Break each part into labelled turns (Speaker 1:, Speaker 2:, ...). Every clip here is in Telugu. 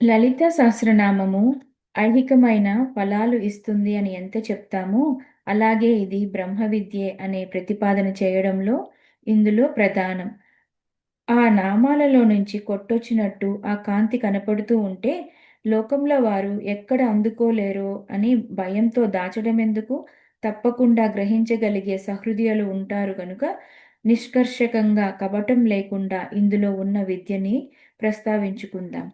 Speaker 1: లలిత సహస్రనామము ఐహికమైన ఫలాలు ఇస్తుంది అని ఎంత చెప్తామో, అలాగే ఇది బ్రహ్మ విద్యే అనే ప్రతిపాదన చేయడంలో ఇందులో ప్రధానం. ఆ నామాలలో నుంచి కొట్టొచ్చినట్టు ఆ కాంతి కనపడుతూ ఉంటే, లోకంలో వారు ఎక్కడ అందుకోలేరో అని భయంతో దాచడమెందుకు, తప్పకుండా గ్రహించగలిగే సహృదయులు ఉంటారు గనుక, నిష్కర్షకంగా కపటం లేకుండా ఇందులో ఉన్న విద్యని ప్రస్తావించుకుందాం.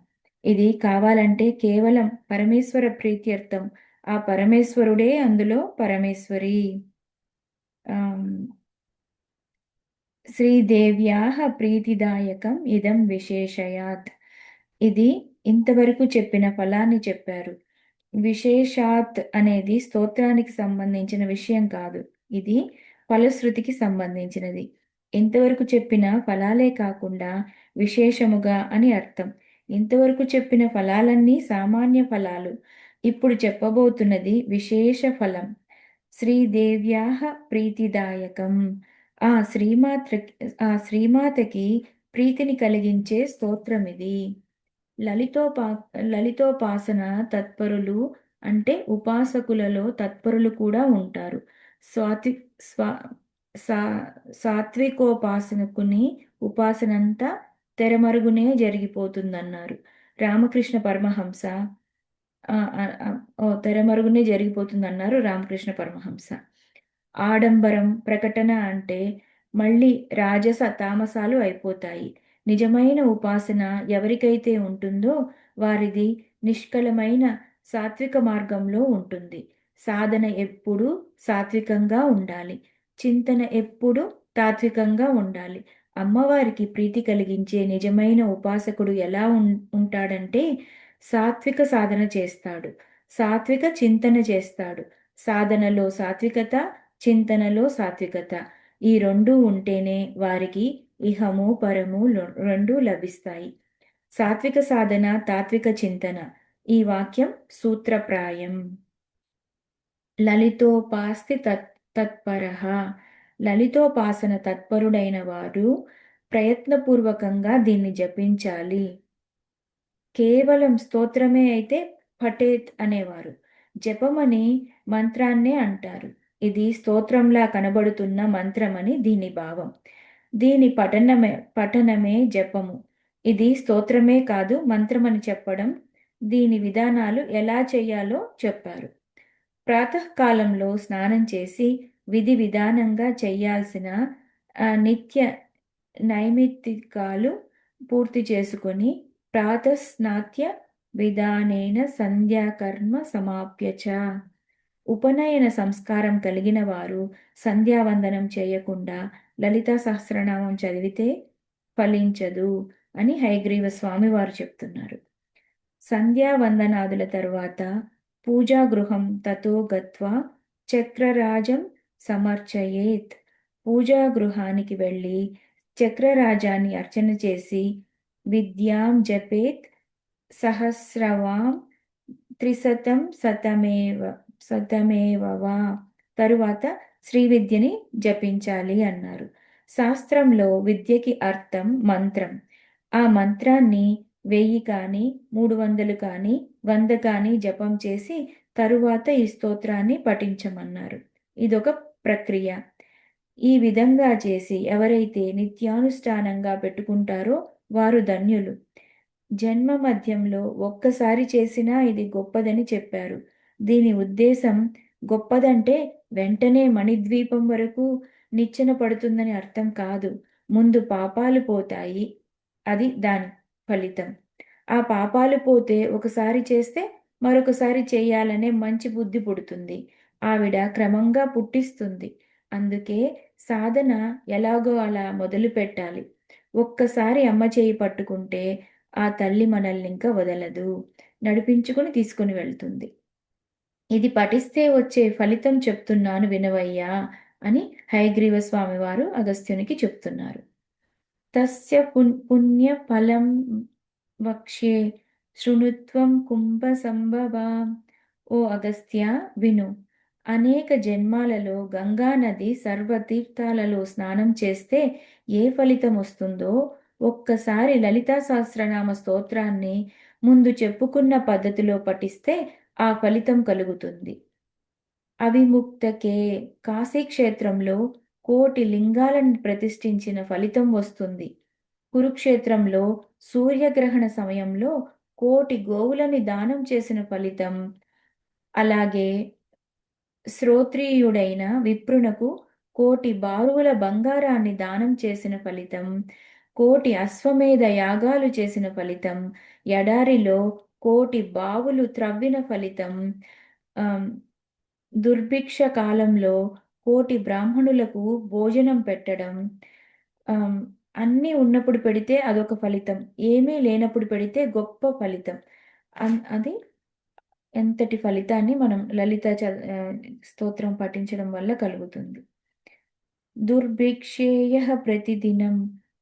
Speaker 1: ఇది కావాలంటే కేవలం పరమేశ్వర ప్రీత్యర్థం. ఆ పరమేశ్వరుడే అందులో పరమేశ్వరి. ఆమ్, శ్రీదేవ్యాః ప్రీతిదాయకం ఇదం విశేషయాత్. ఇది ఇంతవరకు చెప్పిన ఫలాన్ని చెప్పారు. విశేషాత్ అనేది స్తోత్రానికి సంబంధించిన విషయం కాదు. ఇది ఫలశ్రుతికి సంబంధించినది. ఇంతవరకు చెప్పిన ఫలాలే కాకుండా విశేషముగా అని అర్థం. ఇంతవరకు చెప్పిన ఫలాలన్నీ సామాన్య ఫలాలు. ఇప్పుడు చెప్పబోతున్నది విశేష ఫలం. శ్రీదేవ్యాః ప్రీతిదాయకం. ఆ శ్రీమాతకి ప్రీతిని కలిగించే స్తోత్రమిది. లలితోపా లలితోపాసన తత్పరులు అంటే ఉపాసకులలో తత్పరులు కూడా ఉంటారు. స్వాతి స్వా సా సాత్వికోపాసనకుని ఉపాసనంతా తెరమరుగునే జరిగిపోతుందన్నారు రామకృష్ణ పరమహంస. తెరమరుగునే జరిగిపోతుందన్నారు రామకృష్ణ పరమహంస. ఆడంబరం ప్రకటన అంటే మళ్ళీ రాజస తామసాలు అయిపోతాయి. నిజమైన ఉపాసన ఎవరికైతే ఉంటుందో వారిది నిష్కలమైన సాత్విక మార్గంలో ఉంటుంది. సాధన ఎప్పుడూ సాత్వికంగా ఉండాలి. చింతన ఎప్పుడూ తాత్వికంగా ఉండాలి. అమ్మవారికి ప్రీతి కలిగించే నిజమైన ఉపాసకుడు ఎలా ఉంటాడంటే సాత్విక సాధన చేస్తాడు. సాత్విక చింతన చేస్తాడు. సాధనలో సాత్వికత, చింతనలో సాత్వికత, ఈ రెండూ ఉంటేనే వారికి ఇహము పరము రెండూ లభిస్తాయి. సాత్విక సాధన, తాత్విక చింతన. ఈ వాక్యం సూత్రప్రాయం. లలితోపాస్తి తత్పరః. లలితోపాసన తత్పరుడైన వారు ప్రయత్నపూర్వకంగా దీన్ని జపించాలి. కేవలం స్తోత్రమే అయితే పఠేత్ అనేవారు. జపమని మంత్రాన్నే అంటారు. ఇది స్తోత్రంలా కనబడుతున్న మంత్రమని దీని భావం. దీని పఠనమే జపము. ఇది స్తోత్రమే కాదు మంత్రమని చెప్పడం. దీని విధానాలు ఎలా చేయాలో చెప్పారు. ప్రాతకాలంలో స్నానం చేసి విధి విధానంగా చేయాల్సిన నిత్య నైమిత్తికాలు పూర్తి చేసుకొని ప్రాతస్నాత్య విధానేన సంధ్యాకర్మ సమాప్య చ. ఉపనయన సంస్కారం కలిగిన వారు సంధ్యావందనం చేయకుండా లలితా సహస్రనామం చదివితే ఫలించదు అని హయగ్రీవ స్వామి వారు చెప్తున్నారు. సంధ్యావందనాదుల తరువాత పూజాగృహం తతో గత్వా చక్రరాజం సమర్చయేత్. పూజాగృహానికి వెళ్ళి చక్రరాజాన్ని అర్చన చేసి విద్యాం జపేత్ సహస్రవాం త్రిశతం శతమేవ వా. తరువాత శ్రీ విద్యని జపించాలి అన్నారు. శాస్త్రంలో విద్యకి అర్థం మంత్రం. ఆ మంత్రాన్ని 1000 కానీ 300 కానీ 100 కానీ జపం చేసి తరువాత ఈ స్తోత్రాన్ని పఠించమన్నారు. ఇదొక ప్రక్రియ. ఈ విధంగా చేసి ఎవరైతే నిత్యానుష్ఠానంగా పెట్టుకుంటారో వారు ధన్యులు. జన్మ మధ్యంలో ఒక్కసారి చేసినా ఇది గొప్పదని చెప్పారు. దీని ఉద్దేశం గొప్పదంటే వెంటనే మణిద్వీపం వరకు నిచ్చెన పడుతుందని అర్థం కాదు. ముందు పాపాలు పోతాయి. అది దాని ఫలితం. ఆ పాపాలు పోతే ఒకసారి చేస్తే మరొకసారి చేయాలనే మంచి బుద్ధి పుడుతుంది. ఆవిడ క్రమంగా పుట్టిస్తుంది. అందుకే సాధన ఎలాగో అలా మొదలు పెట్టాలి. ఒక్కసారి అమ్మ చేయి పట్టుకుంటే ఆ తల్లి మనల్ని ఇంకా వదలదు. నడిపించుకుని తీసుకుని వెళ్తుంది. ఇది పఠిస్తే వచ్చే ఫలితం చెప్తున్నాను వినవయ్యా అని హయగ్రీవ స్వామి వారు అగస్త్యునికి చెప్తున్నారు. తస్య పుణ్య ఫలం వక్ష్యే శృణుత్వం కుంభ సంభవ. ఓ అగస్త్య విను. అనేక జన్మాలలో గంగా నది సర్వతీర్థాలలో స్నానం చేస్తే ఏ ఫలితం వస్తుందో ఒక్కసారి లలితా సహస్రనామ స్తోత్రాన్ని ముందు చెప్పుకున్న పద్ధతిలో పఠిస్తే ఆ ఫలితం కలుగుతుంది. అవిముక్తకే కాశీక్షేత్రంలో కోటి లింగాలను ప్రతిష్ఠించిన ఫలితం వస్తుంది. కురుక్షేత్రంలో సూర్యగ్రహణ సమయంలో కోటి గోవులని దానం చేసిన ఫలితం, అలాగే శ్రోత్రియుడైన విప్రునకు కోటి బారువుల బంగారాన్ని దానం చేసిన ఫలితం, కోటి అశ్వమేధ యాగాలు చేసిన ఫలితం, ఎడారిలో కోటి బావులు త్రవ్విన ఫలితం, ఆమ్, దుర్భిక్ష కాలంలో కోటి బ్రాహ్మణులకు భోజనం పెట్టడం, ఆమ్, అన్నీ ఉన్నప్పుడు పెడితే అదొక ఫలితం, ఏమీ లేనప్పుడు పెడితే గొప్ప ఫలితం. అది ఎంతటి ఫలితాన్ని మనం స్తోత్రం పఠించడం వల్ల కలుగుతుంది. దుర్భిక్షేయ ప్రతిదినం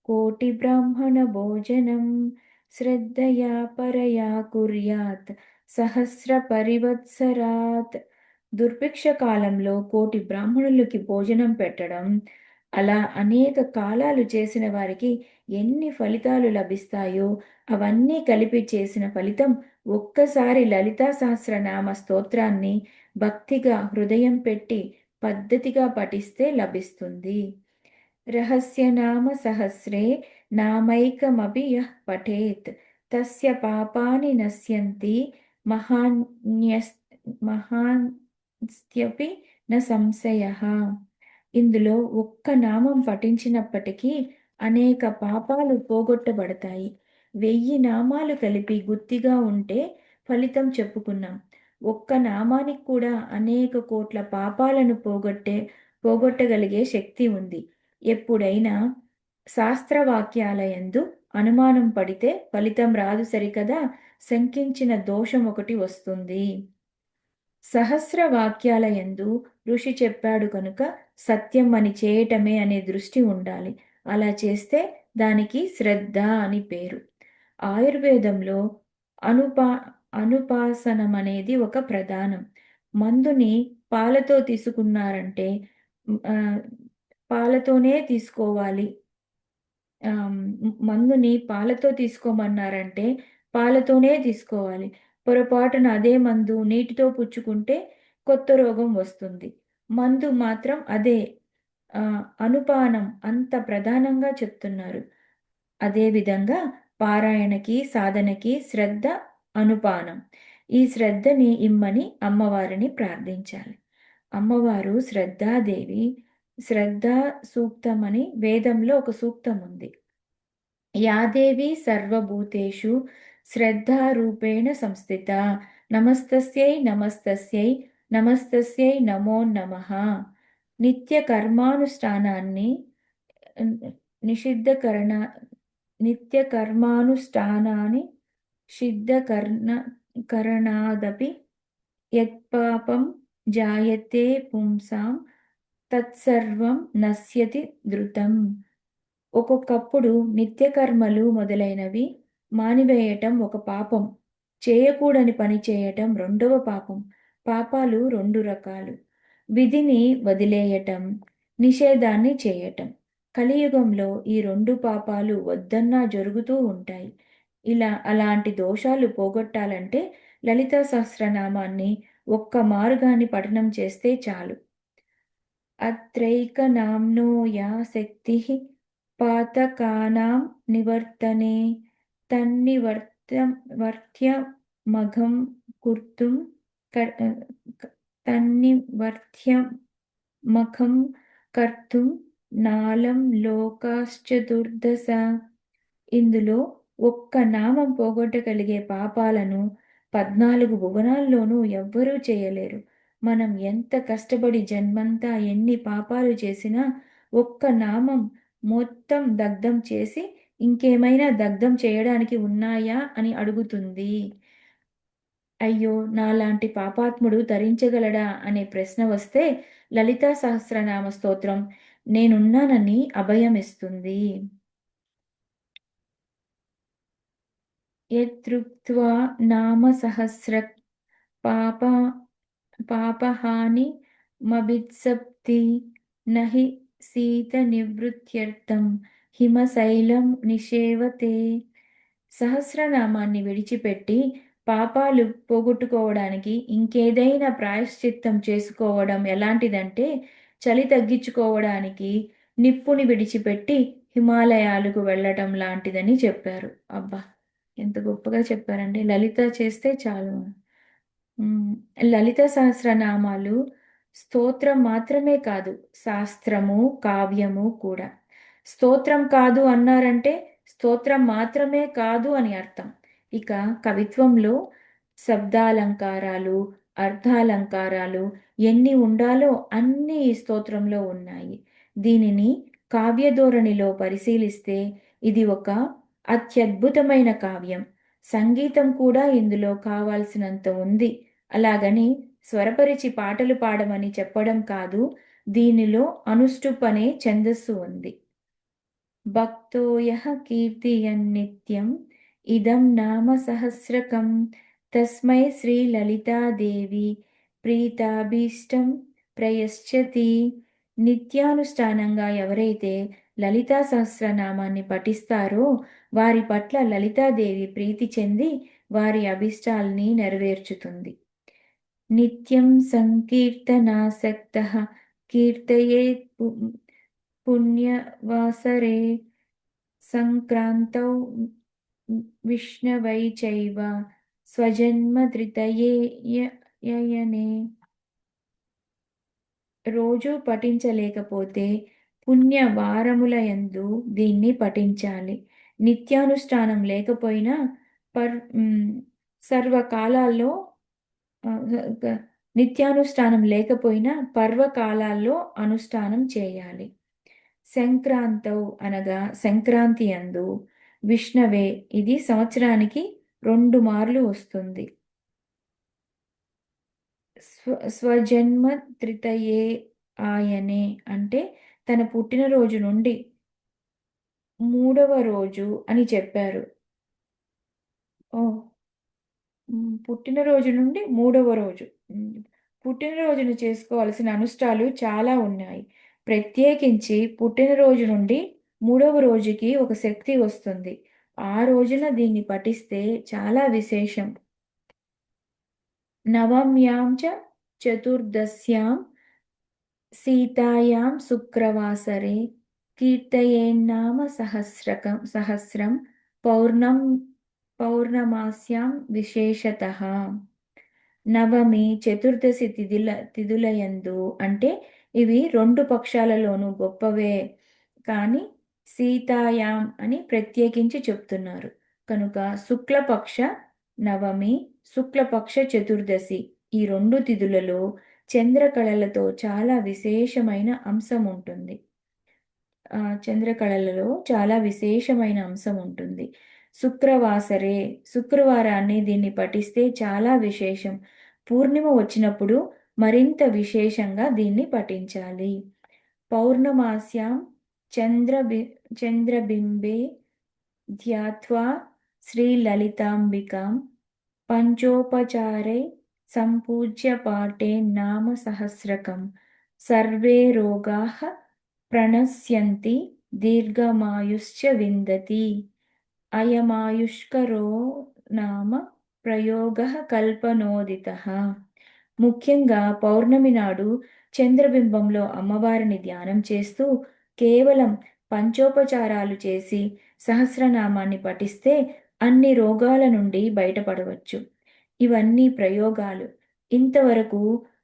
Speaker 1: కోటి బ్రాహ్మణ భోజనం శ్రద్ధయా పరయా కుర్యాత్ సహస్ర పరివత్సరాత్. దుర్భిక్ష కాలంలో కోటి బ్రాహ్మణులకి భోజనం పెట్టడం, అలా అనేక కాలాలు చేసిన వారికి ఎన్ని ఫలితాలు లభిస్తాయో అవన్నీ కలిపి చేసిన ఫలితం ఒక్కసారి లలితా సహస్రనామ స్తోత్రాన్ని భక్తిగా హృదయం పెట్టి పద్ధతిగా పఠిస్తే లభిస్తుంది. రహస్యనామ సహస్రే నామైకమపి యః పఠేత్ తస్య పాపాని నశ్యంతి మహాన్స్త్యపి న సంశయః. ఇందులో ఒక్క నామం పఠించినప్పటికీ అనేక పాపాలు పోగొట్టబడతాయి. 1000 నామాలు కలిపి గుత్తిగా ఉంటే ఫలితం చెప్పుకున్నాం. ఒక్క నామానికి కూడా అనేక కోట్ల పాపాలను పోగొట్టగలిగే శక్తి ఉంది. ఎప్పుడైనా శాస్త్రవాక్యాలయందు అనుమానం పడితే ఫలితం రాదు సరికదా, శంకించిన దోషం ఒకటి వస్తుంది. సహస్ర వాక్యాలయందు ఋషి చెప్పాడు కనుక సత్యం అని చేయటమే అనే దృష్టి ఉండాలి. అలా చేస్తే దానికి శ్రద్ధ అని పేరు. ఆయుర్వేదంలో అనుపాసనం అనేది ఒక ప్రధానం. మందుని పాలతో తీసుకున్నారంటే పాలతోనే తీసుకోవాలి. మందుని పాలతో తీసుకోమన్నారంటే పాలతోనే తీసుకోవాలి. పొరపాటున అదే మందు నీటితో పుచ్చుకుంటే కొత్త రోగం వస్తుంది. మందు మాత్రం అదే అనుపానం అంత ప్రధానంగా చెప్తున్నారు. అదేవిధంగా పారాయణకి సాధనకి శ్రద్ధ అనుపానం. ఈ శ్రద్ధని ఇమ్మని అమ్మవారిని ప్రార్థించాలి. అమ్మవారు శ్రద్ధాదేవి. శ్రద్ధ సూక్తం అని వేదంలో ఒక సూక్తం ఉంది. యాదేవి సర్వభూతేషు శ్రద్ధారూపేణ సంస్థిత నమస్తస్యై నమస్తస్యై నమస్తస్యై నమో నమః. నిత్య కర్మానుష్ఠానాన్ని నిత్య కర్మానుష్ఠానాన్ని కరణాదపి యత్పాపం జాయతే పుంసాం తత్సర్వం నశ్యతి ధృతం. ఒక్కొక్కప్పుడు నిత్యకర్మలు మొదలైనవి మానివేయటం ఒక పాపం, చేయకూడని పని చేయటం రెండవ పాపం. పాపాలు 2 రకాలు: విధిని వదిలేయటం, నిషేధాన్ని చేయటం. కలియుగంలో ఈ 2 పాపాలు వద్దన్నా జరుగుతూ ఉంటాయి. అలాంటి దోషాలు పోగొట్టాలంటే లలితా సహస్రనామాన్ని ఒక్క మారుగాని పఠనం చేస్తే చాలు. అత్రైకనామ్నో యా శక్తి పాతకానాం నివర్తనే తన్నివర్త్యమఘం కుర్తుం తన్నివర్త్యమఘం కర్తుం నాలం లోకాశ్చతుర్దశ. ఇందులో ఒక్క నామం పోగొట్టగలిగే పాపాలను 14 భువనాల్లోనూ ఎవ్వరూ చేయలేరు. మనం ఎంత కష్టపడి జన్మంతా ఎన్ని పాపాలు చేసినా ఒక్క నామం మొత్తం దగ్ధం చేసి ఇంకేమైనా దగ్ధం చేయడానికి ఉన్నాయా అని అడుగుతుంది. అయ్యో, నాలాంటి పాపాత్ముడు తరించగలడా అనే ప్రశ్న వస్తే లలితా సహస్రనామ స్తోత్రం నేనున్నానని అభయమిస్తుంది. యత్రుక్త్వా నామ సహస్ర పాపహాని మభిత్సప్తి నహి శీత నివృత్త్యర్థం హిమశైలం నిషేవతే. సహస్రనామాన్ని విడిచిపెట్టి పాపాలు పోగొట్టుకోవడానికి ఇంకేదైనా ప్రాయశ్చిత్తం చేసుకోవడం ఎలాంటిదంటే చలి తగ్గించుకోవడానికి నిప్పుని విడిచిపెట్టి హిమాలయాలకు వెళ్ళటం లాంటిదని చెప్పారు. అబ్బా! ఎంత గొప్పగా చెప్పారండి. లలిత చేస్తే చాలు. హ్మ్. లలిత సహస్రనామాలు స్తోత్రం మాత్రమే కాదు, శాస్త్రము, కావ్యము కూడా. స్తోత్రం కాదు అన్నారంటే స్తోత్రం మాత్రమే కాదు అని అర్థం. ఇక కవిత్వంలో శబ్దాలంకారాలు, అర్థాలంకారాలు ఎన్ని ఉండాలో అన్నీ ఈ స్తోత్రంలో ఉన్నాయి. దీనిని కావ్య ధోరణిలో పరిశీలిస్తే ఇది ఒక అత్యద్భుతమైన కావ్యం. సంగీతం కూడా ఇందులో కావాల్సినంత ఉంది. అలాగని స్వరపరిచి పాటలు పాడమని చెప్పడం కాదు, దీనిలో అనుష్టుప్ అనే ఛందస్సు ఉంది. భక్తో యః కీర్తయన్నిత్యం ఇదం నామ సహస్రకం తస్మై శ్రీలలితాదేవి ప్రీతాభీష్టం ప్రయశ్చతి. నిత్యానుష్ఠానంగా ఎవరైతే లలితా సహస్రనామాన్ని పఠిస్తారో వారి పట్ల లలితాదేవి ప్రీతి చెంది వారి అభిష్టాల్ని నెరవేర్చుతుంది. నిత్యం సంకీర్తనాసక్తః కీర్తయేత్ పుణ్యవాసరే సంక్రాంతౌ విష్ణవై చైవ స్వజన్మధృతయే యయనే. రోజూ పఠించలేకపోతే పుణ్య వారములయందు దీన్ని పఠించాలి. నిత్యానుష్ఠానం లేకపోయినా సర్వకాలాల్లో నిత్యానుష్ఠానం లేకపోయినా పర్వకాలాల్లో అనుష్ఠానం చేయాలి. సంక్రాంతౌ అనగా సంక్రాంతి యందు, విష్ణవే ఇది సంవత్సరానికి 2 మార్లు వస్తుంది. స్వజన్మ త్రితయే ఆయనే అంటే తన పుట్టినరోజు నుండి 3వ రోజు అని చెప్పారు. ఓహ్! పుట్టినరోజు నుండి 3వ రోజు. పుట్టినరోజును చేసుకోవాల్సిన అనుష్ఠాలు చాలా ఉన్నాయి. ప్రత్యేకించి పుట్టినరోజు నుండి 3వ రోజుకి ఒక శక్తి వస్తుంది. ఆ రోజున దీన్ని పఠిస్తే చాలా విశేషం. నవమ్యాం చ చతుర్దశ్యాం సీతాయాం శుక్రవాసరే కీర్తయేన్నామ సహస్రం పౌర్ణమాస్యాం విశేషతః. నవమి, చతుర్దశి తిథులయందు అంటే ఇవి 2 పక్షాలలోనూ గొప్పవే, కానీ సీతాయాం అని ప్రత్యేకించి చెప్తున్నారు కనుక శుక్లపక్ష నవమి, శుక్లపక్ష చతుర్దశి ఈ 2 తిథులలో చంద్రకళలతో చాలా విశేషమైన అంశం ఉంటుంది. చంద్రకళలలో చాలా విశేషమైన అంశం ఉంటుంది. శుక్రవాసరే, శుక్రవారాన్ని దీన్ని పఠిస్తే చాలా విశేషం. పూర్ణిమ వచ్చినప్పుడు మరింత విశేషంగా దీన్ని పఠించాలి. పౌర్ణమాస్యాం చంద్రబింబే ధ్యాత్వా శ్రీలలితాంబికాం పంచోపచారై సంపూజ్య పాఠే నామ సహస్రకం సర్వే రోగాః ప్రణశ్యంతి దీర్ఘమాయుశ్చ విందతి. అయమాయుష్కరో నామ ప్రయోగః కల్పనోదితః. ముఖ్యంగా పౌర్ణమి నాడు చంద్రబింబంలో అమ్మవారిని ధ్యానం చేస్తూ కేవలం పంచోపచారాలు చేసి సహస్రనామాన్ని పఠిస్తే అన్ని రోగాల నుండి బయటపడవచ్చు. ఇవన్నీ ప్రయోగాలు. ఇంతవరకు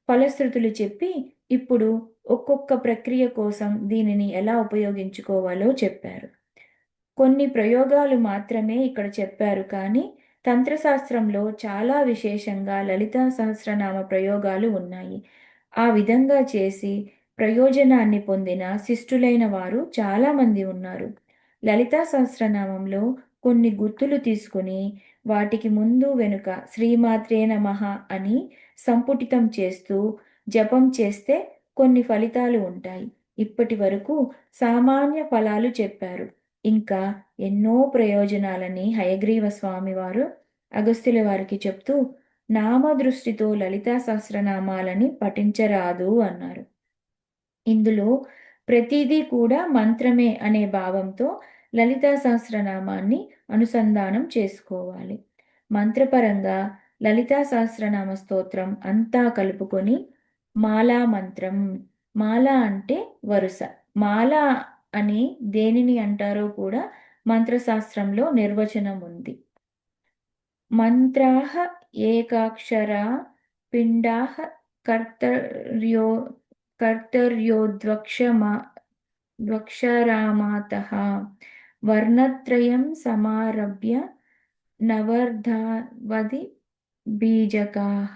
Speaker 1: ఫలశ్రుతులు చెప్పి ఇప్పుడు ఒక్కొక్క ప్రక్రియ కోసం దీనిని ఎలా ఉపయోగించుకోవాలో చెప్పారు. కొన్ని ప్రయోగాలు మాత్రమే ఇక్కడ చెప్పారు, కానీ తంత్రశాస్త్రంలో చాలా విశేషంగా లలితా సహస్రనామ ప్రయోగాలు ఉన్నాయి. ఆ విధంగా చేసి ప్రయోజనాన్ని పొందిన శిష్టులైన వారు చాలామంది ఉన్నారు. లలితా సహస్రనామంలో కొన్ని గుర్తులు తీసుకుని వాటికి ముందు వెనుక శ్రీమాత్రే నమః అని సంపుటితం చేస్తూ జపం చేస్తే కొన్ని ఫలితాలు ఉంటాయి. ఇప్పటి వరకు సామాన్య ఫలాలు చెప్పారు. ఇంకా ఎన్నో ప్రయోజనాలని హయగ్రీవ స్వామి వారు అగస్త్యుల వారికి చెప్తూ నామదృష్టితో లలితా సహస్రనామాలని పఠించరాదు అన్నారు. ఇందులో ప్రతిదీ కూడా మంత్రమే అనే భావంతో లలితా సహస్రనామాన్ని అనుసంధానం చేసుకోవాలి. మంత్రపరంగా లలితా సహస్రనామ స్తోత్రం అంతా కలుపుకొని మాలా మంత్రం, మాల అంటే వరుస, మాల అని దేనిని అంటారో కూడా మంత్రశాస్త్రంలో నిర్వచనం ఉంది. మంత్రాః ఏకాక్షరా పిండాః కర్తర్యో కర్తర్యోద్వక్షరామాతః వర్ణత్రయం సమారభ్య నవర్ధావది బీజకాః.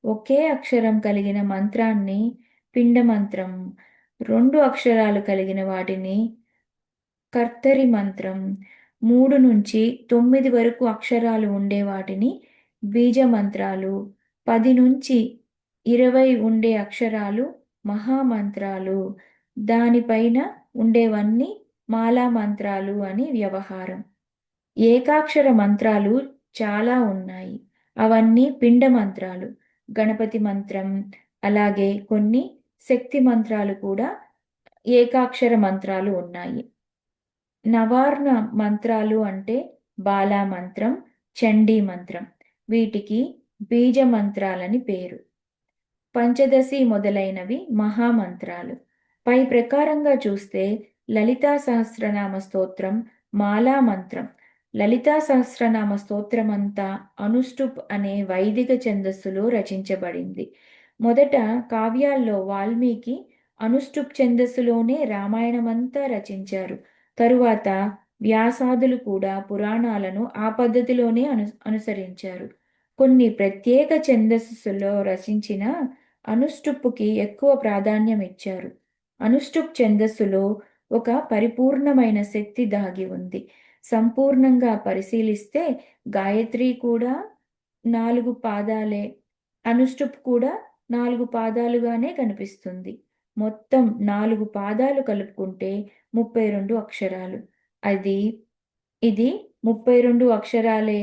Speaker 1: ఒకే అక్షరం కలిగిన మంత్రాన్ని పిండ మంత్రం, 2 అక్షరాలు కలిగిన వాటిని కర్తరి మంత్రం, 3 నుంచి 9 వరకు అక్షరాలు ఉండే వాటిని బీజ మంత్రాలు, 10 నుంచి 20 ఉండే అక్షరాలు మహామంత్రాలు, దానిపైన ఉండేవన్నీ మాలా మంత్రాలు అని వ్యవహారం. ఏకాక్షర మంత్రాలు చాలా ఉన్నాయి. అవన్నీ పిండ మంత్రాలు. గణపతి మంత్రం, అలాగే కొన్ని శక్తి మంత్రాలు కూడా ఏకాక్షర మంత్రాలు ఉన్నాయి. నవార్ణ మంత్రాలు అంటే బాలా మంత్రం, చండీ మంత్రం. వీటికి బీజ మంత్రాలని పేరు. పంచదశి మొదలైనవి మహామంత్రాలు. పై ప్రకారంగా చూస్తే లలితా సహస్రనామ స్తోత్రం మాలా మంత్రం. లలితా సహస్రనామ స్తోత్రమంతా అనుష్టుప్ అనే వైదిక ఛందస్సులో రచించబడింది. మొదట కావ్యాల్లో వాల్మీకి అనుష్టుప్ ఛందస్సులోనే రామాయణమంతా రచించారు. తరువాత వ్యాసాదులు కూడా పురాణాలను ఆ పద్ధతిలోనే అనుసరించారు. కొన్ని ప్రత్యేక ఛందస్సులో రచించిన అనుష్టుప్పుకి ఎక్కువ ప్రాధాన్యం ఇచ్చారు. అనుష్టుప్ ఛందస్సులో ఒక పరిపూర్ణమైన శక్తి దాగి ఉంది. సంపూర్ణంగా పరిశీలిస్తే గాయత్రి కూడా 4 పాదాలే, అనుష్టుప్ కూడా 4 పాదాలుగానే కనిపిస్తుంది. మొత్తం 4 పాదాలు కలుపుకుంటే 32 అక్షరాలు. ఇది 32 అక్షరాలే.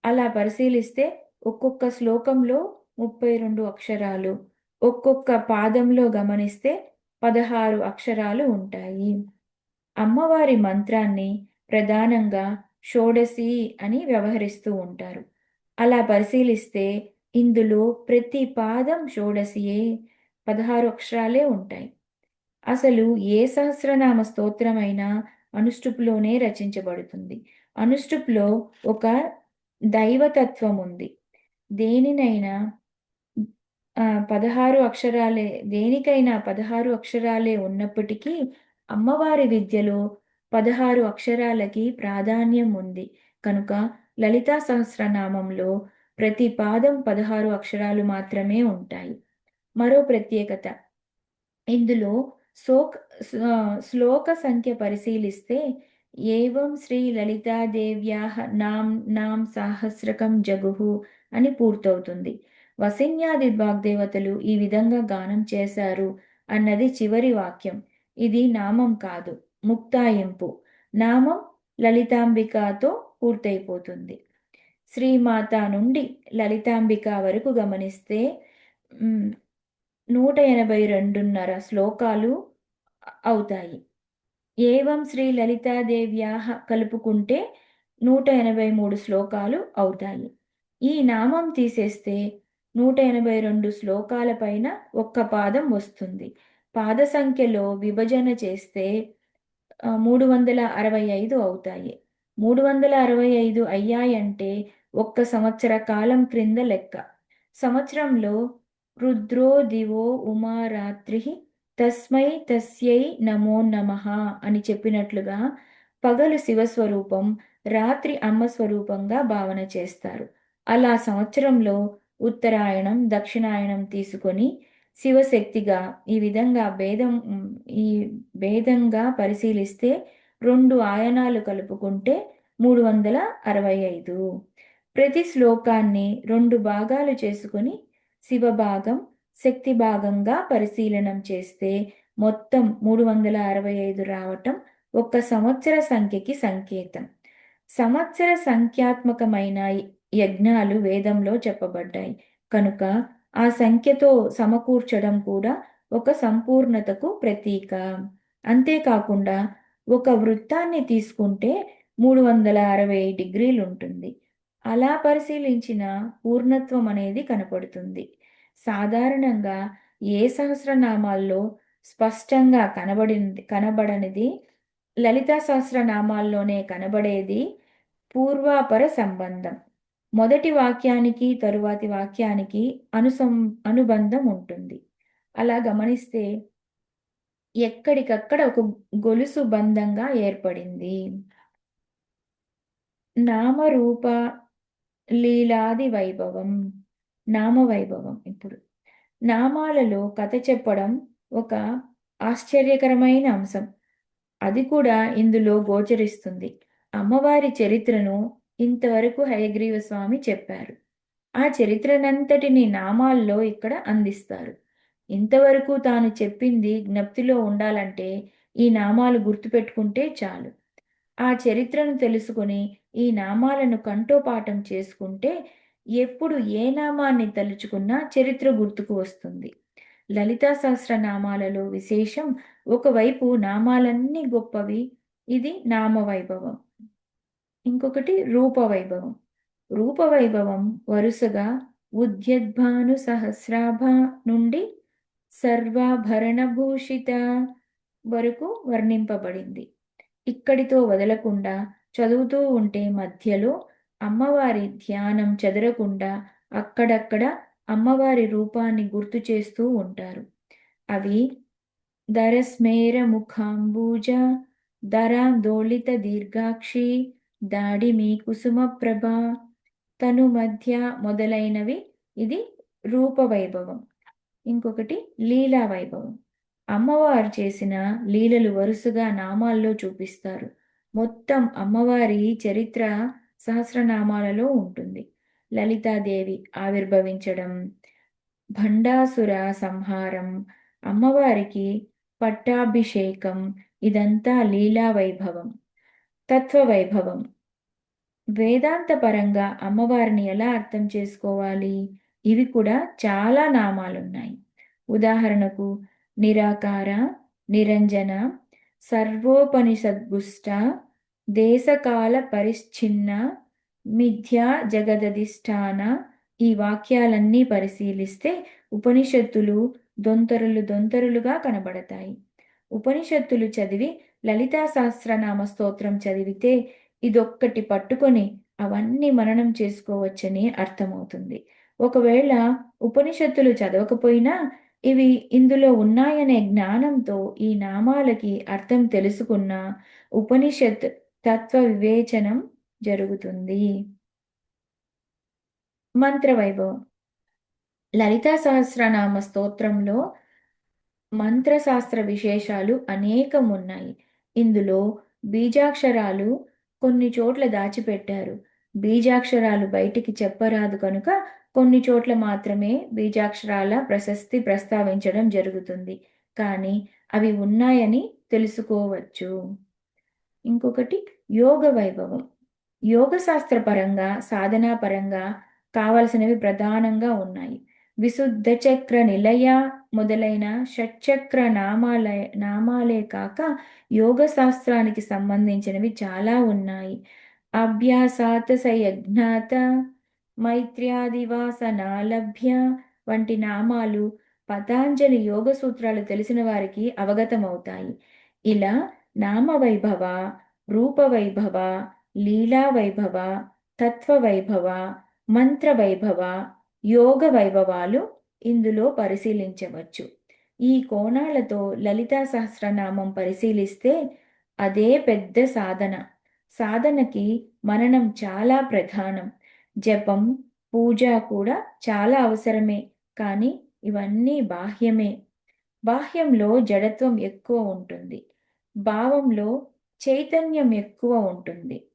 Speaker 1: అలా పరిశీలిస్తే ఒక్కొక్క శ్లోకంలో 32 అక్షరాలు, ఒక్కొక్క పాదంలో గమనిస్తే 16 అక్షరాలు ఉంటాయి. అమ్మవారి మంత్రాన్ని ప్రధానంగా షోడశి అని వ్యవహరిస్తూ ఉంటారు. అలా పరిశీలిస్తే ఇందులో ప్రతి పాదం షోడశియే, 16 అక్షరాలే ఉంటాయి. అసలు ఏ సహస్రనామ స్తోత్రమైనా అనుష్టుప్లోనే రచించబడుతుంది. అనుష్టుప్లో ఒక దైవతత్వం ఉంది. దేనినైనా 16 అక్షరాలే, దేనికైనా 16 అక్షరాలే ఉన్నప్పటికీ అమ్మవారి విద్యలో 16 అక్షరాలకి ప్రాధాన్యం ఉంది. కనుక లలితా సహస్రనామంలో ప్రతి పాదం 16 అక్షరాలు మాత్రమే ఉంటాయి. మరో ప్రత్యేకత, ఇందులో శ్లోక సంఖ్య పరిశీలిస్తే ఏవం శ్రీ లలితాదేవ్యాః నాం సహస్రకం జగుః అని పూర్తవుతుంది. వసిన్యాది వాగ్దేవతలు ఈ విధంగా గానం చేశారు అన్నది చివరి వాక్యం. ఇది నామం కాదు, ముక్తాయింపు. నామం లలితాంబికతో పూర్తయిపోతుంది. శ్రీమాత నుండి లలితాంబిక వరకు గమనిస్తే 182.5 శ్లోకాలు అవుతాయి. ఏవం శ్రీ లలితాదేవ్యాః కలుపుకుంటే 183 శ్లోకాలు అవుతాయి. ఈ నామం తీసేస్తే 182 శ్లోకాల పైన ఒక్క పాదం వస్తుంది. పాద సంఖ్యలో విభజన చేస్తే 365 అవుతాయి. 365 అయ్యాయంటే ఒక్క సంవత్సర కాలం క్రింద లెక్క. సంవత్సరంలో రుద్రో దివో ఉమా రాత్రి తస్మై తస్యై నమో నమః అని చెప్పినట్లుగా పగలు శివస్వరూపం, రాత్రి అమ్మ స్వరూపంగా భావన చేస్తారు. అలా సంవత్సరంలో ఉత్తరాయణం, దక్షిణాయనం తీసుకొని శివశక్తిగా ఈ భేదంగా పరిశీలిస్తే 2 ఆయనాలు కలుపుకుంటే 365. ప్రతి శ్లోకాన్ని 2 భాగాలు చేసుకుని శివభాగం, శక్తి భాగంగా పరిశీలనం చేస్తే మొత్తం 365 రావటం ఒక్క సంవత్సర సంఖ్యకి సంకేతం. సంవత్సర సంఖ్యాత్మకమైన యజ్ఞాలు వేదంలో చెప్పబడ్డాయి. కనుక ఆ సంఖ్యతో సమకూర్చడం కూడా ఒక సంపూర్ణతకు ప్రతీక. అంతేకాకుండా ఒక వృత్తాన్ని తీసుకుంటే 360 డిగ్రీలు ఉంటుంది. అలా పరిశీలించిన పూర్ణత్వం అనేది కనపడుతుంది. సాధారణంగా ఏ సహస్రనామాల్లో స్పష్టంగా కనబడనిది లలితా సహస్రనామాల్లోనే కనబడేది పూర్వాపర సంబంధం. మొదటి వాక్యానికి తరువాతి వాక్యానికి అనుబంధం ఉంటుంది. అలా గమనిస్తే ఎక్కడికక్కడ ఒక గొలుసు బంధంగా ఏర్పడింది. నామరూప లీలాది వైభవం. నామవైభవం. ఇప్పుడు నామాలలో కథ చెప్పడం ఒక ఆశ్చర్యకరమైన అంశం. అది కూడా ఇందులో గోచరిస్తుంది. అమ్మవారి చరిత్రను ఇంతవరకు హయగ్రీవ స్వామి చెప్పారు. ఆ చరిత్రనంతటిని నామాల్లో ఇక్కడ అందిస్తారు. ఇంతవరకు తాను చెప్పింది జ్ఞప్తిలో ఉండాలంటే ఈ నామాలు గుర్తుపెట్టుకుంటే చాలు. ఆ చరిత్రను తెలుసుకొని ఈ నామాలను కంఠోపాఠం చేసుకుంటే ఎప్పుడు ఏ నామాన్ని తలుచుకున్నా చరిత్ర గుర్తుకు వస్తుంది. లలితా సహస్రనామాలలో విశేషం ఒకవైపు నామాలన్నీ గొప్పవి, ఇది నామవైభవం. ఇంకొకటి రూపవైభవం. రూపవైభవం వరుసగా ఉద్యద్భాను సహస్రాభ నుండి సర్వాభరణభూషిత వరకు వర్ణింపబడింది. ఇక్కడితో వదలకుండా చదువుతూ ఉంటే మధ్యలో అమ్మవారి ధ్యానం చెదరకుండా అక్కడక్కడ అమ్మవారి రూపాన్ని గుర్తు చేస్తూ ఉంటారు. అవి దరస్మేర ముఖాంబూజ దరాందోళిత దీర్ఘాక్షి దాడిమి కుసుమ ప్రభ తను మధ్య మొదలైనవి. ఇది రూపవైభవం. ఇంకొకటి లీలా వైభవం. అమ్మవారు చేసిన లీలలు వరుసగా నామాల్లో చూపిస్తారు. మొత్తం అమ్మవారి చరిత్ర సహస్రనామాలలో ఉంటుంది. లలితాదేవి ఆవిర్భవించడం, భండాసుర సంహారం, అమ్మవారికి పట్టాభిషేకం, ఇదంతా లీలా వైభవం. తత్వవైభవం. వేదాంత పరంగా అమ్మవారిని ఎలా అర్థం చేసుకోవాలి? ఇవి కూడా చాలా నామాలున్నాయి. ఉదాహరణకు నిరాకార, నిరంజన, సర్వోపనిషద్గుష్ట, దేశకాల పరిచ్ఛిన్న, మిథ్యా జగదధిష్టాన. ఈ వాక్యాలన్నీ పరిశీలిస్తే ఉపనిషత్తులు దొంతరులుగా కనబడతాయి. ఉపనిషత్తులు చదివి లలితా సహస్రనామ స్తోత్రం చదివితే ఇదొక్కటి పట్టుకొని అవన్నీ మననం చేసుకోవచ్చని అర్థమవుతుంది. ఒకవేళ ఉపనిషత్తులు చదవకపోయినా ఇవి ఇందులో ఉన్నాయనే జ్ఞానంతో ఈ నామాలకి అర్థం తెలుసుకున్న ఉపనిషత్ తత్వ వివేచనం జరుగుతుంది. మంత్రవైభవం. లలితా సహస్రనామ స్తోత్రంలో మంత్రశాస్త్ర విశేషాలు అనేకం ఉన్నాయి. ఇందులో బీజాక్షరాలు కొన్ని చోట్ల దాచిపెట్టారు. బీజాక్షరాలు బయటికి చెప్పరాదు కనుక కొన్ని చోట్ల మాత్రమే బీజాక్షరాల ప్రశస్తి ప్రస్తావించడం జరుగుతుంది. కానీ అవి ఉన్నాయని తెలుసుకోవచ్చు. ఇంకొకటి యోగ వైభవం. యోగ శాస్త్రపరంగా సాధనా పరంగా కావలసినవి ప్రధానంగా ఉన్నాయి. విశుద్ధ చక్ర నిలయ మొదలైన షట్చక్ర నామాలే కాక యోగ శాస్త్రానికి సంబంధించినవి చాలా ఉన్నాయి. అభ్యాసాత్ సయజ్ఞాత మైత్ర్యాదివాసనాలభ్య వంటి నామాలు పతాంజలి యోగ సూత్రాలు తెలిసిన వారికి అవగతమవుతాయి. ఇలా నామవైభవ, రూపవైభవ, లీలా వైభవ, తత్వ వైభవ, మంత్ర వైభవ, యోగ వైభవాలు ఇందులో పరిశీలించవచ్చు. ఈ కోణాలతో లలితా సహస్రనామం పరిశీలిస్తే అదే పెద్ద సాధన. సాధనకి మననం చాలా ప్రధానం. జపం, పూజ కూడా చాలా అవసరమే. కానీ ఇవన్నీ బాహ్యమే. బాహ్యంలో జడత్వం ఎక్కువ ఉంటుంది. భావంలో చైతన్యం ఎక్కువ ఉంటుంది.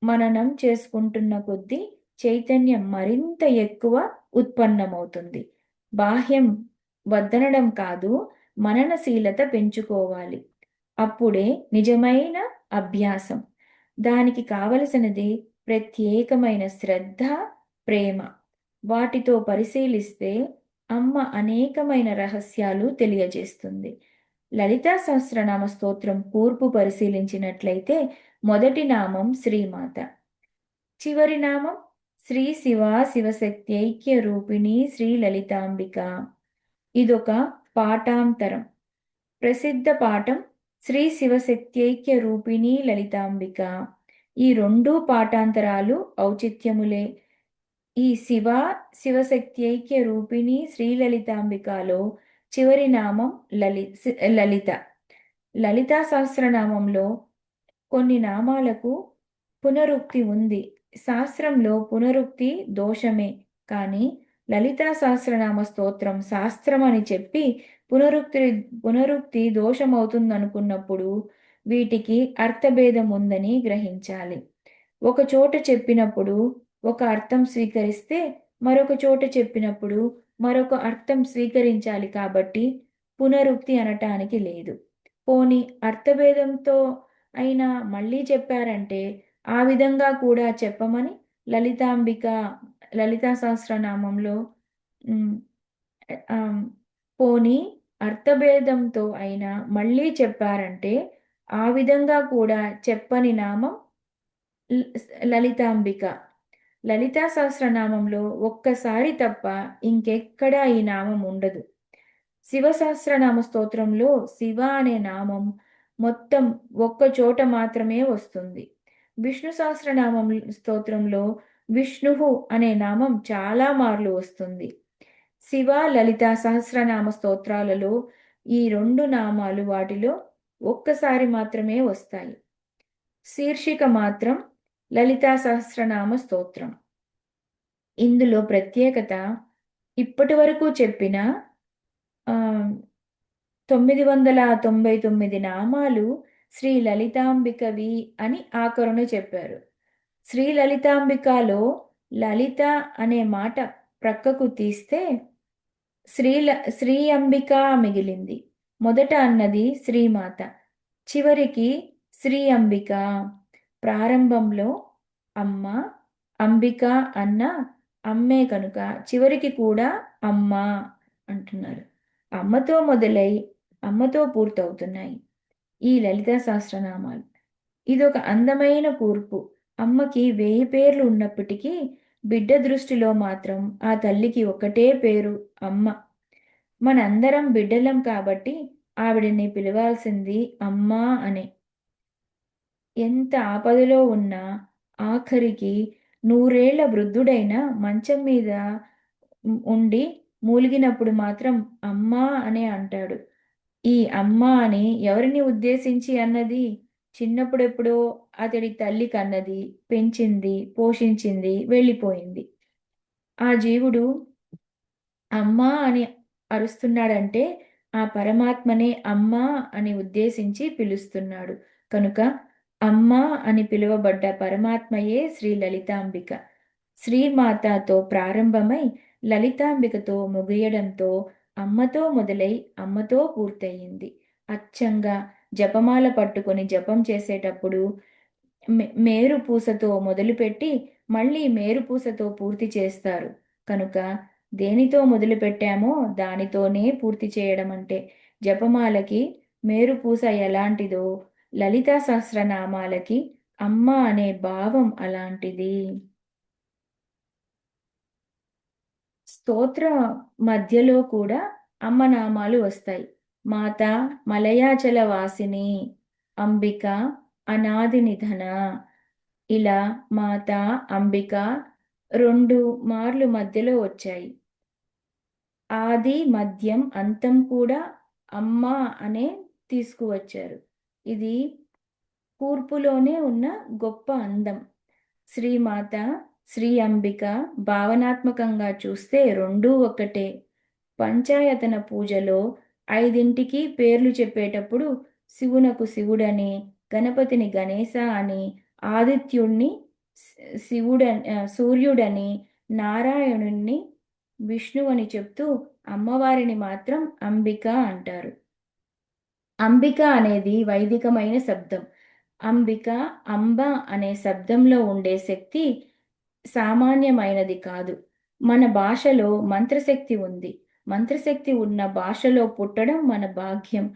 Speaker 1: మననం చేసుకుంటున్న కొద్దీ చైతన్యం మరింత ఎక్కువ ఉత్పన్నమవుతుంది. బాహ్యం వద్దనడం కాదు, మననశీలత పెంచుకోవాలి. అప్పుడే నిజమైన అభ్యాసం. దానికి కావలసినది ప్రత్యేకమైన శ్రద్ధ, ప్రేమ. వాటితో పరిశీలిస్తే అమ్మ అనేకమైన రహస్యాలు తెలియజేస్తుంది. లలితా సహస్రనామ స్తోత్రం కూర్పు పరిశీలించినట్లయితే మొదటి నామం శ్రీమాత, చివరి నామం శ్రీ శివ శివశక్తి ఐక్య రూపిణి శ్రీ లలితాంబిక. ఇదొక పాఠాంతరం. ప్రసిద్ధ పాఠం శ్రీ శివశక్త్యైక్య రూపిణి లలితాంబిక. ఈ రెండు పాఠాంతరాలు ఔచిత్యములే. ఈ శివశక్త్యైక్య రూపిణి శ్రీలలితాంబికలో చివరి నామం లలిత. లలితా సహస్రనామంలో కొన్ని నామాలకు పునరుక్తి ఉంది. శాస్త్రంలో పునరుక్తి దోషమే, కానీ లలితా సహస్రనామ స్తోత్రం శాస్త్రం అని చెప్పి పునరుక్తి దోషమవుతుందనుకున్నప్పుడు వీటికి అర్థభేదం ఉందని గ్రహించాలి. ఒక చోట చెప్పినప్పుడు ఒక అర్థం స్వీకరిస్తే మరొక చోట చెప్పినప్పుడు మరొక అర్థం స్వీకరించాలి, కాబట్టి పునరుక్తి అనటానికి లేదు. పోని అర్థభేదంతో అయినా మళ్ళీ చెప్పారంటే ఆ విధంగా కూడా చెప్పమని లలితా సహస్రనామంలో పోని అర్థభేదంతో అయినా మళ్ళీ చెప్పారంటే ఆ విధంగా కూడా చెప్పని నామం లలితాంబిక. లలితా సహస్రనామంలో ఒక్కసారి తప్ప ఇంకెక్కడా ఈ నామం ఉండదు. శివ సహస్రనామ స్తోత్రంలో శివ అనే నామం మొత్తం ఒక్క చోట మాత్రమే వస్తుంది. విష్ణు సహస్రనామం స్తోత్రంలో విష్ణువు అనే నామం చాలా మార్లు వస్తుంది. శివ లలిత సహస్రనామ స్తోత్రాలలో ఈ రెండు నామాలు వాటిలో ఒక్కసారి మాత్రమే వస్తాయి. శీర్షిక మాత్రం లలితా సహస్రనామ స్తోత్రం. ఇందులో ప్రత్యేకత ఇప్పటి వరకు చెప్పిన 999 నామాలు శ్రీ లలితాంబికవి అని ఆఖరున చెప్పారు. శ్రీ లలితాంబికలో లలిత అనే మాట ప్రక్కకు తీస్తే శ్రీ అంబిక మిగిలింది. మొదట అన్నది శ్రీమాత, చివరికి శ్రీ అంబిక. ప్రారంభంలో అమ్మ అంబిక అన్న అమ్మే కనుక చివరికి కూడా అమ్మ అంటున్నారు. అమ్మతో మొదలై అమ్మతో పూర్తవుతున్నాయి ఈ లలితా సహస్రనామాలు. ఇదొక అందమైన కూర్పు. అమ్మకి 1000 పేర్లు ఉన్నప్పటికీ బిడ్డ దృష్టిలో మాత్రం ఆ తల్లికి ఒకటే పేరు అమ్మ. మనందరం బిడ్డలం కాబట్టి ఆవిడని పిలవాల్సింది అమ్మా అనే. ఎంత ఆపదలో ఉన్నా ఆఖరికి 100 ఏళ్ల వృద్ధుడైన మంచం మీద ఉండి మూలిగినప్పుడు మాత్రం అమ్మా అనే అంటాడు. ఈ అమ్మ అని ఎవరిని ఉద్దేశించి అన్నది? చిన్నప్పుడెప్పుడో అతడి తల్లి కన్నది, పెంచింది, పోషించింది, వెళ్ళిపోయింది. ఆ జీవుడు అమ్మా అని అరుస్తున్నాడంటే ఆ పరమాత్మనే అమ్మా అని ఉద్దేశించి పిలుస్తున్నాడు కనుక అమ్మా అని పిలువబడ్డ పరమాత్మయే శ్రీ లలితాంబిక. శ్రీమాతతో ప్రారంభమై లలితాంబికతో ముగియడంతో అమ్మతో మొదలై అమ్మతో పూర్తయింది. అచ్చంగా జపమాల పట్టుకొని జపం చేసేటప్పుడు మేరు పూసతో మొదలుపెట్టి మళ్ళీ మేరు పూసతో పూర్తి చేస్తారు కనుక దేనితో మొదలు పెట్టామో దానితోనే పూర్తి చేయడం అంటే. జపమాలకి మేరుపూస ఎలాంటిదో లలితా సహస్రనామాలకి అమ్మ అనే భావం అలాంటిది. స్తోత్ర మధ్యలో కూడా అమ్మ నామాలు వస్తాయి. మాత మలయాచల వాసిని, అంబిక అనాది నిధన. ఇలా మాత అంబిక 2 మార్లు మధ్యలో వచ్చాయి. ఆది మధ్యం అంతం కూడా అమ్మ అనే తీసుకువచ్చారు. ఇది కూర్పులోనే ఉన్న గొప్ప అందం. శ్రీమాత శ్రీ అంబిక భావనాత్మకంగా చూస్తే రెండూ ఒకటే. పంచాయతన పూజలో 5ంటికి పేర్లు చెప్పేటప్పుడు శివునకు శివుడని, గణపతిని గణేశ అని, ఆదిత్యుణ్ణి సూర్యుడని, నారాయణుణ్ణి విష్ణు అని చెప్తూ అమ్మవారిని మాత్రం అంబిక అంటారు. అంబిక అనేది వైదికమైన శబ్దం. అంబిక అంబ అనే శబ్దంలో ఉండే శక్తి సామాన్యమైనది కాదు. మన భాషలో మంత్రశక్తి ఉంది. మంత్రశక్తి ఉన్న భాషలో పుట్టడం మన భాగ్యం.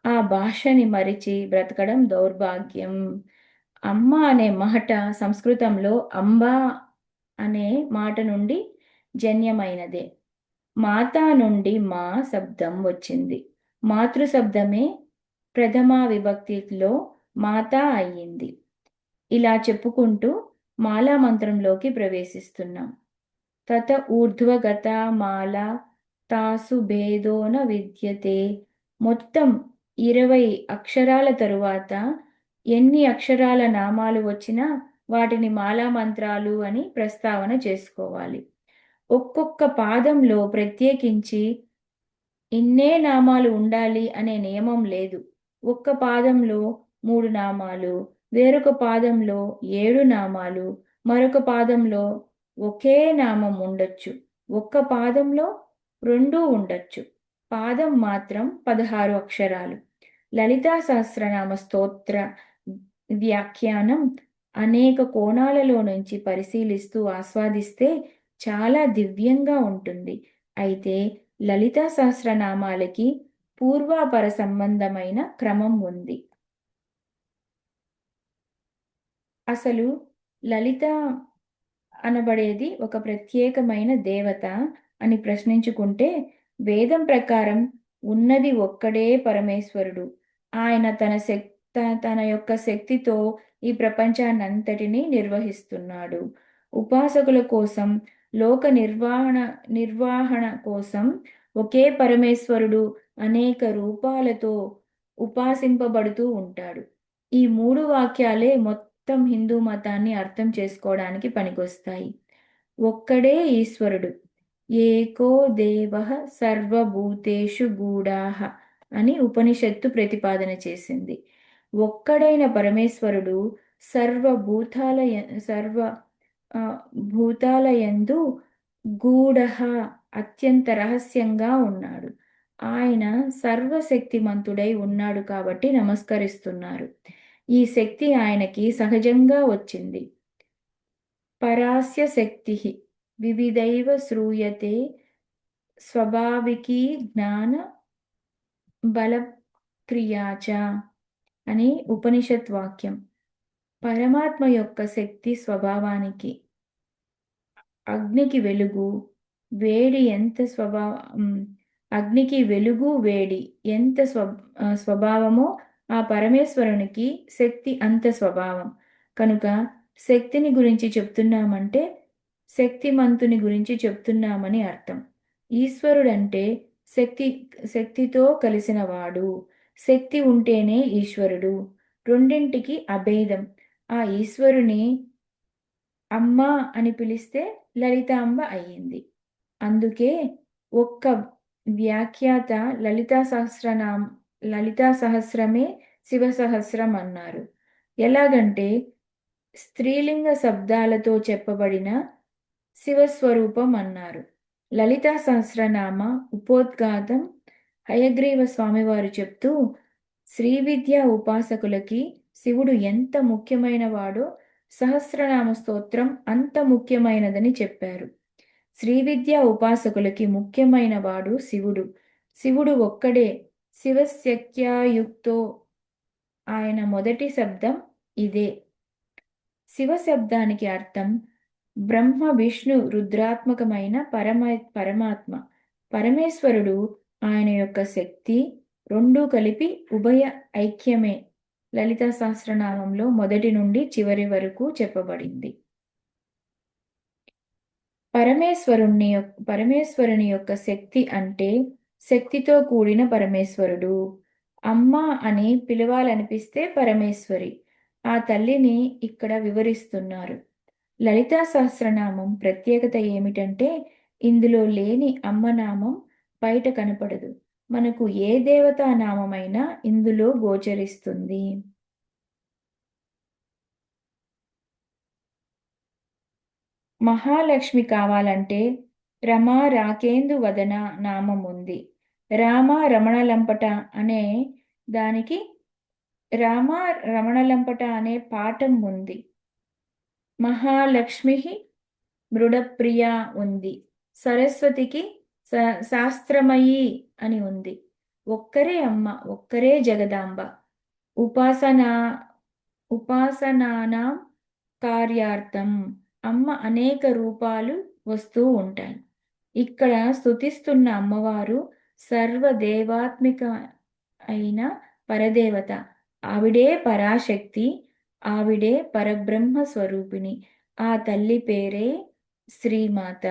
Speaker 1: ఆ భాషని మరిచి బ్రతకడం దౌర్భాగ్యం. అమ్మ అనే మాట సంస్కృతంలో అంబా అనే మాట నుండి జన్యమైనదే. మాతా నుండి మా శబ్దం వచ్చింది. మాతృ శబ్దమే ప్రథమా విభక్తిలో మాతా అయ్యింది. ఇలా చెప్పుకుంటూ మాలా మంత్రంలోకి ప్రవేశిస్తున్నాం. తత ఊర్ధ్వగత మాల తాసు భేదోన విద్యతే. మొత్తం 20 అక్షరాల తరువాత ఎన్ని అక్షరాల నామాలు వచ్చినా వాటిని మాలా మంత్రాలు అని ప్రస్తావన చేసుకోవాలి. ఒక్కొక్క పాదంలో ప్రత్యేకించి ఇన్నే నామాలు ఉండాలి అనే నియమం లేదు. ఒక్క పాదంలో 3 నామాలు, వేరొక పాదంలో 7 నామాలు, మరొక పాదంలో ఒకే నామం ఉండొచ్చు. ఒక్క పాదంలో 2 ఉండొచ్చు. పాదం మాత్రం 16 అక్షరాలు. లలితా సహస్రనామ స్తోత్ర వ్యాఖ్యానం అనేక కోణాలలో నుంచి పరిశీలిస్తూ ఆస్వాదిస్తే చాలా దివ్యంగా ఉంటుంది. అయితే లలితా సహస్రనామాలకి పూర్వాపర సంబంధమైన క్రమం ఉంది. అసలు లలిత అనబడేది ఒక ప్రత్యేకమైన దేవత అని ప్రశ్నించుకుంటే, వేదం ప్రకారం ఉన్నది ఒక్కడే పరమేశ్వరుడు. ఆయన తన యొక్క శక్తితో ఈ ప్రపంచాన్నంతటినీ నిర్వహిస్తున్నాడు. ఉపాసకుల కోసం, లోక నిర్వహణ కోసం ఒకే పరమేశ్వరుడు అనేక రూపాలతో ఉపాసింపబడుతూ ఉంటాడు. ఈ 3 వాక్యాలే మొత్తం హిందూ మతాన్ని అర్థం చేసుకోవడానికి పనికొస్తాయి. ఒక్కడే ఈశ్వరుడు. ఏకో దేవః సర్వభూతేషు గూడాః అని ఉపనిషత్తు ప్రతిపాదన చేసింది. ఒక్కడైన పరమేశ్వరుడు సర్వ భూతాలయందు గూఢః అత్యంత రహస్యంగా ఉన్నాడు. ఆయన సర్వశక్తిమంతుడై ఉన్నాడు కాబట్టి నమస్కరిస్తున్నారు. ఈ శక్తి ఆయనకి సహజంగా వచ్చింది. పరాస్య శక్తిః వివిధైవ శ్రూయతే స్వాభావికీ జ్ఞాన బలక్రియా చ అని ఉపనిషత్ వాక్యం. పరమాత్మ యొక్క శక్తి స్వభావానికి అగ్నికి వెలుగు, వేడి ఎంత అగ్నికి వెలుగు, వేడి ఎంత స్వభావమో ఆ పరమేశ్వరునికి శక్తి అంత స్వభావం. కనుక శక్తిని గురించి చెప్తున్నామంటే శక్తిమంతుని గురించి చెప్తున్నామని అర్థం. ఈశ్వరుడంటే శక్తితో కలిసిన వాడు. శక్తి ఉంటేనే ఈశ్వరుడు. రెండింటికి అభేదం. ఆ ఈశ్వరుని అమ్మ అని పిలిస్తే లలితాంబ అయ్యింది. అందుకే ఒక్క వ్యాఖ్యాత లలితా సహస్రమే శివ సహస్రం అన్నారు. ఎలాగంటే స్త్రీలింగ శబ్దాలతో చెప్పబడిన శివస్వరూపం అన్నారు. లలితా సహస్రనామ ఉపోద్ఘాతం హయగ్రీవ స్వామివారు చెప్తూ శ్రీవిద్యా ఉపాసకులకి శివుడు ఎంత ముఖ్యమైన వాడో సహస్రనామ స్తోత్రం అంత ముఖ్యమైనదని చెప్పారు. శ్రీవిద్యా ఉపాసకులకి ముఖ్యమైన వాడు శివుడు. శివుడు ఒక్కడే. శివశక్త్యాయుక్తో ఆయన మొదటి శబ్దం ఇదే. శివ శబ్దానికి అర్థం బ్రహ్మ విష్ణు రుద్రాత్మకమైన పరమాత్మ. పరమేశ్వరుడు ఆయన యొక్క శక్తి రెండూ కలిపి ఉభయ ఐక్యమే. లలితా సహస్రనామంలో మొదటి నుండి చివరి వరకు చెప్పబడింది. పరమేశ్వరుని యొక్క శక్తి అంటే శక్తితో కూడిన పరమేశ్వరుడు. అమ్మ అని పిలవాలనిపిస్తే పరమేశ్వరి. ఆ తల్లిని ఇక్కడ వివరిస్తున్నారు. లలితా సహస్రనామం ప్రత్యేకత ఏమిటంటే ఇందులో లేని అమ్మనామం బయట కనపడదు. మనకు ఏ దేవతా నామమైనా ఇందులో గోచరిస్తుంది. మహాలక్ష్మి కావాలంటే రమా రాకేందు వదన నామం ఉంది. రామ రమణలంపట అనే దానికి రామ రమణలంపట అనే పాఠం ఉంది. మహాలక్ష్మి మృడప్రియ ఉంది. సరస్వతికి శాస్త్రమయి అని ఉంది. ఒక్కరే అమ్మ, ఒక్కరే జగదాంబ. ఉపాసనా ఉపాసనానాం కార్యార్థం. అమ్మ అనేక రూపాలు వస్తూ ఉంటాయి. ఇక్కడ స్తుతిస్తున్న అమ్మవారు సర్వదేవాత్మిక అయిన పరదేవత. ఆవిడే పరాశక్తి, ఆవిడే పరబ్రహ్మ స్వరూపిణి. ఆ తల్లి పేరే శ్రీమాత.